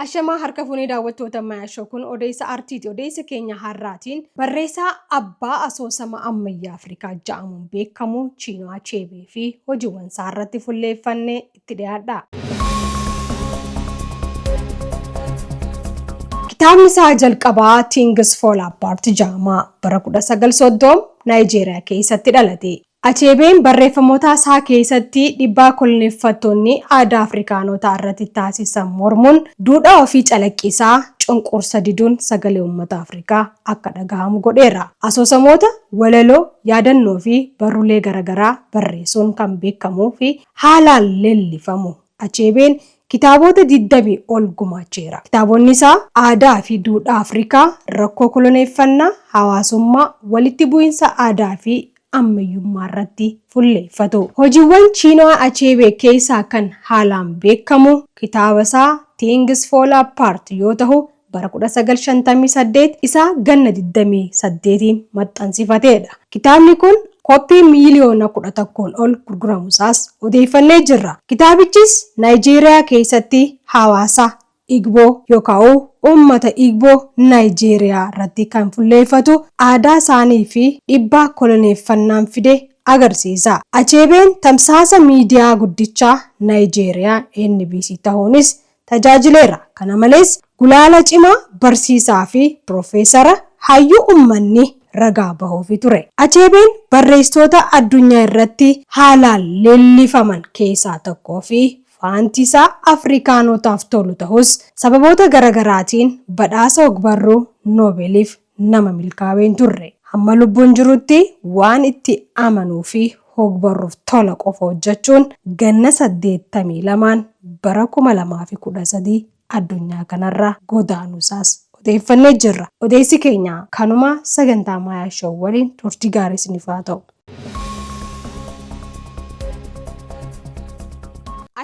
Ashamaa harka fuunee daawwattoota Maayashoo kun odeessa artiiti. Odeessa keenya har'aatiin barreessaa abbaa asoosama ammayyaa Afrikaa jedhamuun beekamu Chinua Achebe fi hojiiwwan isaa irratti fuulleeffannee itti dhiyaadha. Kitaabni isaa jalqabaa Things Fall Apart jedhama. Bara 1930 Naayijeeriyaa keessatti dhalate. Achebeen barreeffamoota isaa keessatti dhiibbaa koloneffattoonni aadaa Afrikaanotaa irratti taasisan mormuun duudhaa ofii calaqqisaa cunqursa diduun sagalee uummata Afrikaa akka dhagahamu godheera. Asoosamoota walaloo, yaadannoo fi barruulee garaagaraa barreessuun kan beekamuu fi haalaan leellifamu. Achebeen kitaabota 20 ol gumaacheera. Kitaabonni isaa aadaa fi duudhaa Afrikaa, rakkoo koloneffannaa, hawaasummaa, walitti bu'iinsa aadaa fi ammayyummaa irratti fuulleeffatu. Hojiiwwan Chinua Achebe keessaa kan haalaan beekamu kitaaba isaa Things Fall Apart yoo ta'u, bara 1958 isaa ganna 28 maxxansifateedha. Kitaabni kun koppii miliyoona 11 ol gurguramuusaas odeeffannee jirra. Kitaabichis Naayijeeriyaa keessatti hawaasa Igbo yookaan uummata Igbo Naayijeeriyaa irratti kan fuulleeffatu aadaa isaanii fi dhiibbaa koloneffannaan fide agarsiisa. Achebeen tamsaasa miidiyaa guddichaa Naayijeeriyaa NBC ta'uunis tajaajileera. Kana malees gulaala cimaa barsiisaa fi piroofeesara hayyuu uummanni ragaa bahuufi ture. Achebeen barreessitoota addunyaa irratti haalaan leellifaman keessaa tokkoo fi faantisaa Afrikaanotaaf tolu ta'us sababoota garaagaraatiin badhaasa ogbarruu Noobeeliif nama milkaa'een turre. Hamma lubbuun jirutti waan itti amanuu fi ogbarruuf tola qofa hojjechuun ganna 82 bara 2013 addunyaa kanarra godaanuusaas odeeffannee jirra. Odeessi keenya kanuma sagantaa Maayashoo waliin turtii gaarii isiniif haa ta'u.